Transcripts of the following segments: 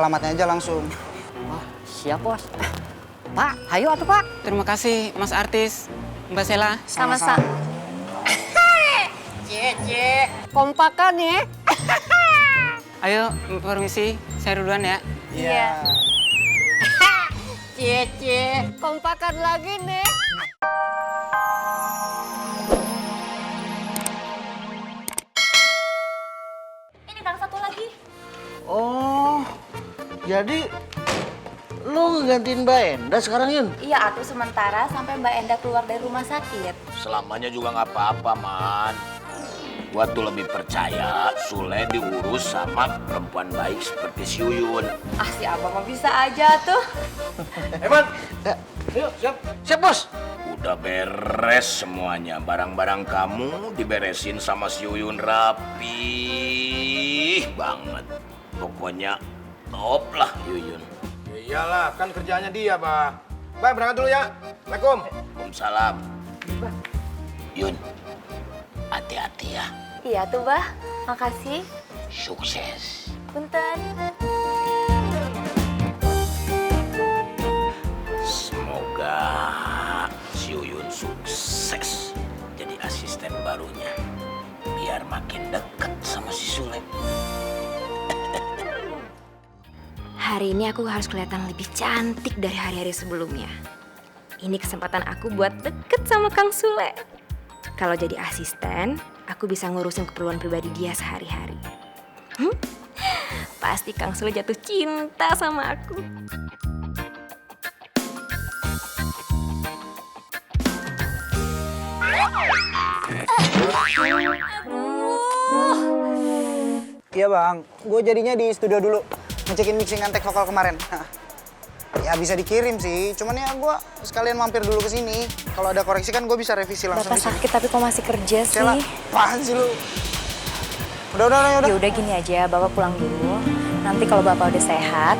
alamatnya aja langsung. Wah, siap bos. Pak, ayo atuh Pak. Terima kasih Mas Artis, Mbak Sela. Sama-sama. Cie, kompakan ya. Ayo, permisi, saya duluan ya. Iya. Cie, kompakan lagi nih. Ini Kang satu lagi. Oh, jadi lu ngegantiin Mbak Enda sekarang, Yun? Iya atuh sementara sampai Mbak Enda keluar dari rumah sakit. Selamanya juga nggak apa-apa, Man. Gua tuh lebih percaya Sule diurus sama perempuan baik seperti si Yuyun. Ah si Abang mah bisa aja tuh. Man. Yuk, siap. Siap, Bos. Udah beres semuanya. Barang-barang kamu diberesin sama si Yuyun rapi banget. Pokoknya top lah Yuyun. Ya iyalah, kan kerjaannya dia, Bah. Bah, berangkat dulu ya. Assalamualaikum. Waalaikumsalam. Yun, hati-hati ya. Iya tuh Bah, makasih. Sukses. Punten. Semoga si Yuyun sukses jadi asisten barunya. Biar makin dekat sama si Sule. Hari ini aku harus kelihatan lebih cantik dari hari-hari sebelumnya. Ini kesempatan aku buat deket sama Kang Sule. Kalau jadi asisten, aku bisa ngurusin keperluan pribadi dia sehari-hari. Pasti Kang Sule jatuh cinta sama aku. Iya bang, gue jadinya di studio dulu. Ngecekin mixing antek vokal kemarin. Ya bisa dikirim sih, cuman ya gue sekalian mampir dulu ke sini. Kalau ada koreksi kan gue bisa revisi langsung. Bapak sakit tapi kok masih kerja sih? Cela, apaan sih lu? Udah. Ya udah gini aja, Bapak pulang dulu. Nanti kalau Bapak udah sehat,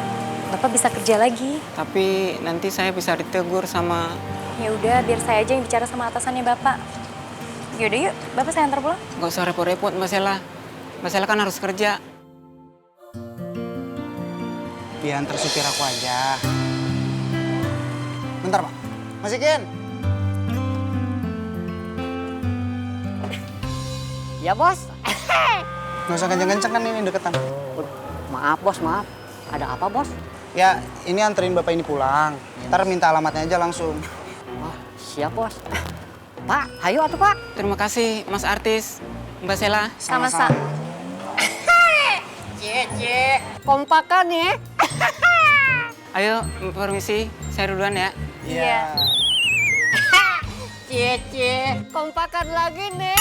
Bapak bisa kerja lagi. Tapi nanti saya bisa ditegur sama... Ya udah, biar saya aja yang bicara sama atasannya Bapak. Yaudah yuk, Bapak saya antar pulang. Nggak usah repot-repot Mbak Sela. Mbak Sela kan harus kerja. Ya antar supir aku aja. Bentar pak, Mas Ikin. Ya bos. Nggak usah kenceng-kenceng kan ini deketan. Maaf bos, maaf. Ada apa bos? Ya ini anterin bapak ini pulang. Ntar minta alamatnya aja langsung. Wah, siap bos. Pak, ayo atuh Pak. Terima kasih Mas Artis, Mbak Sela. Sama-sama. Cie, kompakan ya. Ayo, permisi, saya duluan ya. Iya. Cie, kompakan lagi nih.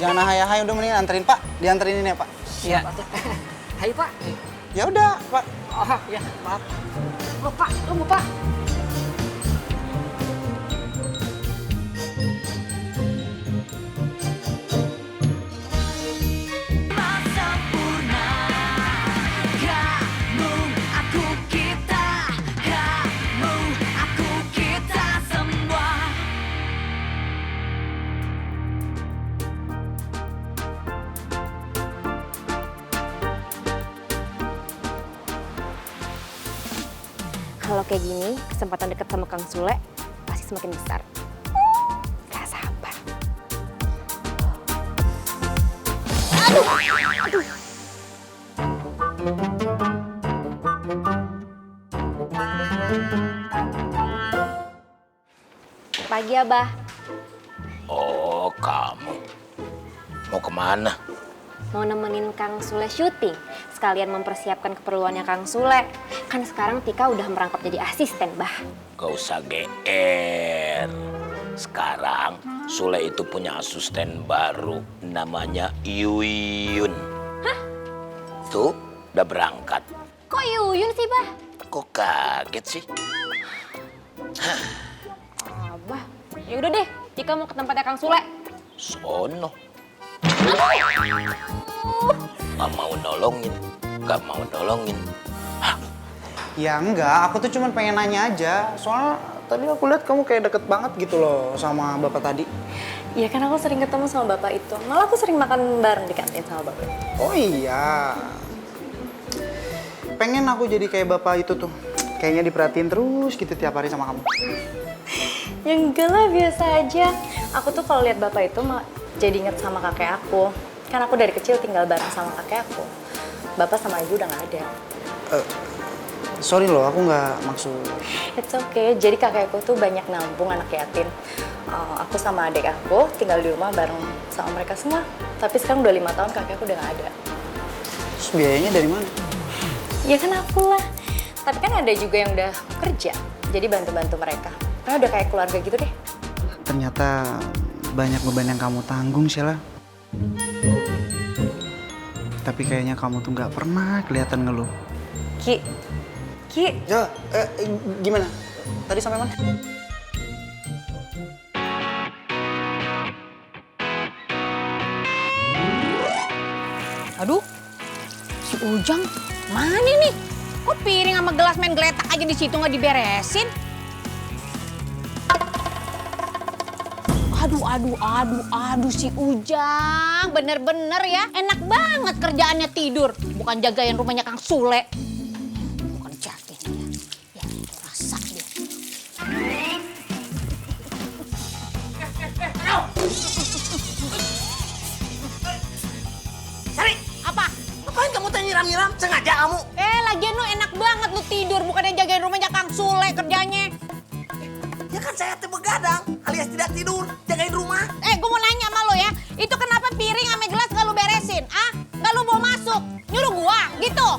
Jangan ahai-ahai, udah mending anterin pak. Dianterin ini ya pak. Iya. Ayo Pak. Ya udah pak. Oh ya, maaf. Tunggu Pak. Kalau kayak gini, kesempatan deket sama Kang Sule pasti semakin besar. Gak sabar. Pagi, Abah. Oh, kamu. Mau kemana? Mau nemenin Kang Sule syuting. Sekalian mempersiapkan keperluannya Kang Sule. Kan sekarang Tika udah merangkap jadi asisten, Bah. Gak usah GR. Sekarang Sule itu punya asisten baru. Namanya Yuyun. Hah? Tuh, udah berangkat. Kok Yuyun sih, Bah? Kok kaget sih? Abah, ya udah deh. Tika mau ke tempatnya Kang Sule. Sono. Gak mau nolongin. Gak mau nolongin. Hah? Ya enggak, aku tuh cuma pengen nanya aja. Soalnya tadi aku lihat kamu kayak deket banget gitu loh sama bapak tadi. Iya kan aku sering ketemu sama bapak itu. Malah aku sering makan bareng di kantin sama bapak. Oh iya. pengen aku jadi kayak bapak itu tuh. Kayaknya diperhatiin terus gitu tiap hari sama kamu. Ya enggak lah, biasa aja. Aku tuh kalau lihat bapak itu jadi inget sama kakek aku. Kan aku dari kecil tinggal bareng sama kakek aku. Bapak sama ibu udah nggak ada. Sorry loh, aku nggak maksud. It's okay. Jadi kakekku tuh banyak nampung anak yatim. Aku sama adik aku tinggal di rumah bareng sama mereka semua. Tapi sekarang udah 5 tahun kakekku udah nggak ada. Terus biayanya dari mana? Ya kan aku lah. Tapi kan ada juga yang udah kerja. Jadi bantu-bantu mereka. Karena udah kayak keluarga gitu deh. Ternyata banyak beban yang kamu tanggung, Sheila. Tapi kayaknya kamu tuh nggak pernah kelihatan ngeluh. Ki. Ya, gimana? Tadi sampai mana? Aduh, si Ujang mana nih? Kok piring sama gelas main geletak aja di situ nggak diberesin? Aduh si Ujang, bener-bener ya enak banget kerjaannya tidur, bukan jagain rumahnya Kang Sule. Bukan jagain ya, rasa dia. Sari, Apa? ngapain kamu tanya nyiram-nyiram? Sengaja kamu? Lagian lu enak banget lu tidur, bukannya jagain rumahnya Kang Sule kerjanya. Ya kan saya teh begadang, alias tidak tidur, jagain rumah. Gue mau nanya sama lo ya, itu kenapa piring sama gelas gak lu beresin? Gak lu bawa masuk, nyuruh gua gitu?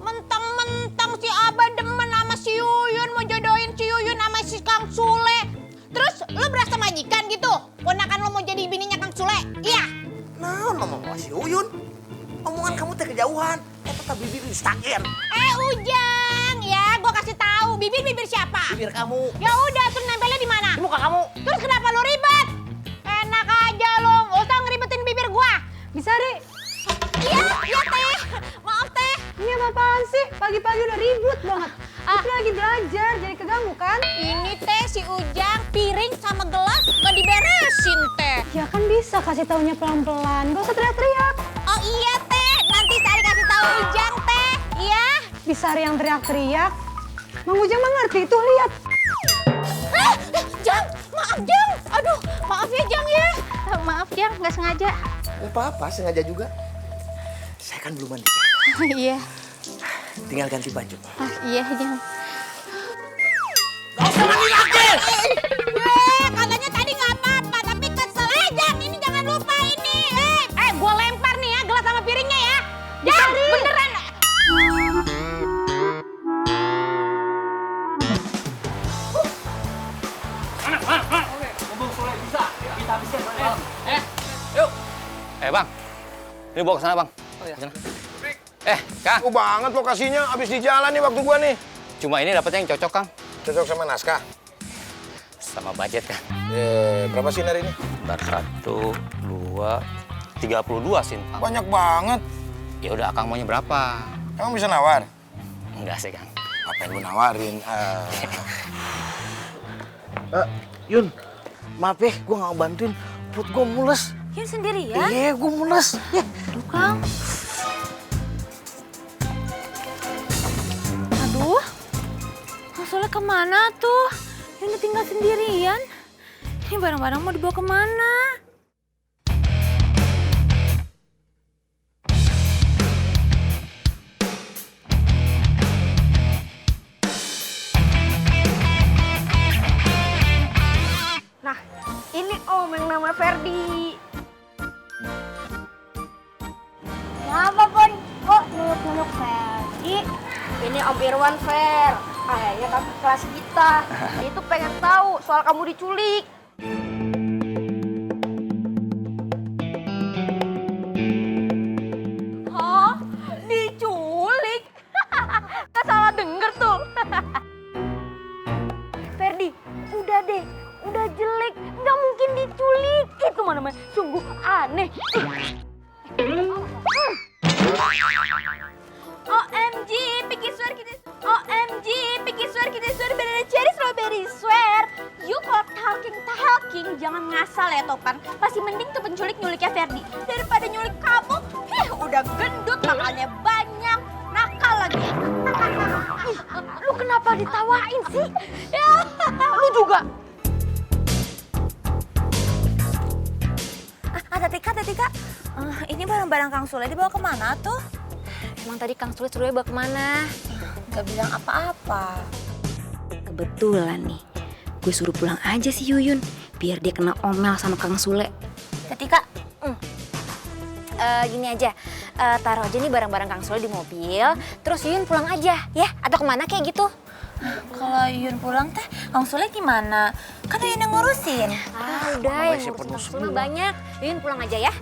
Mentang-mentang si Abah demen sama si Yuyun, mau jodohin si Yuyun sama si Kang Sule. Terus lu berasa majikan gitu? Ponakan lo mau jadi bininya Kang Sule? Iya? Nah, ngomong si Uyun. Omongan kamu teh kejauhan. Eta bibir instagen. Ujang, ya gua kasih tahu bibir siapa? Bibir kamu. Ya udah, terus nempelnya di mana? Di muka kamu. Terus kenapa lo ribet? Enak aja lo, nggak usah ngeribetin bibir gua. Bisa, Ri? Iya, Teh. Maaf, Teh. Ini apaan sih? Pagi-pagi udah ribut banget. Kita lagi belajar, jadi keganggu kan? Ini Teh, si Ujang, piring sama gelas nggak diberesin, Teh. Ya kan bisa kasih taunya pelan-pelan, gak usah teriak-teriak. Oh iya, Teh. Nanti Sari kasih tahu Ujang, Teh. Iya? Bisa ada yang teriak-teriak. Mang Ujang mah ngerti, tuh lihat. Jang, maaf Jang. Aduh, maaf ya Jang ya. Maaf Jang, nggak sengaja. Gak apa-apa, sengaja juga. Saya kan belum mandi. Iya. Tinggal ganti baju. Iya Jang. Gak usah mandi lagi! Katanya tadi nggak apa-apa, tapi kesel. Jang, ini jangan lupa ini. Gue lempar nih ya gelas sama piringnya ya. Jang, beneran. Bang, ini bawa ke sana bang. Sana. Kang, Aku banget lokasinya, abis di jalan nih waktu gua nih. cuma ini dapetnya yang cocok Kang. Cocok sama naskah. Sama budget Kang. Berapa sih hari ini? 1, 2, 32 sin. Kang. Banyak banget. Ya udah, Kang maunya berapa? Emang bisa nawar? Enggak sih Kang. Apa yang lu nawarin? Yun, maaf ya, gua nggak mau bantuin. Perut gua mules. Yun sendiri ya? Iya, gua mules. Ya. Aduh, Kang. Aduh, Soalnya kemana tuh? Yun tinggal sendirian. Ini barang-barang mau dibawa kemana? Nah, ini Om yang nama Ferdi. Kenapa, Pon? Kok nunjuk-nunjuk Ferdi? Ini Om Irwan, Fer. Kayaknya kakak kelas kita. Dia tuh pengen tahu soal kamu diculik. Hah? Diculik? Gak salah denger tuh. Ferdi, udah deh. Udah jelek, nggak mungkin diculik. Itu mana namanya sungguh aneh. OMG, pikir swear kita. OMG, pikir swear kita swear beneran cherry strawberry swear. You kalau talking jangan ngasal ya Topan. Masih mending tuh penculik nyuliknya Ferdi daripada nyulik kamu. Udah gendut makannya banyak, nakal lagi. ditawain sih? Ya, lu juga. Tika. Ini barang-barang Kang Sule dibawa kemana tuh? Emang tadi Kang Sule suruhnya bawa kemana? Gak bilang apa-apa. Kebetulan nih, gue suruh pulang aja si Yuyun, biar dia kena omel sama Kang Sule. Tika, gini aja, taruh aja nih barang-barang Kang Sule di mobil, terus Yuyun pulang aja, ya? Atau kemana kayak gitu? Kalau Yuyun pulang teh, Kang Sule gimana? Kan Yuyun yang ngurusin. Udah, yang ngurusin Kang Sule banyak. Yuyun pulang aja ya.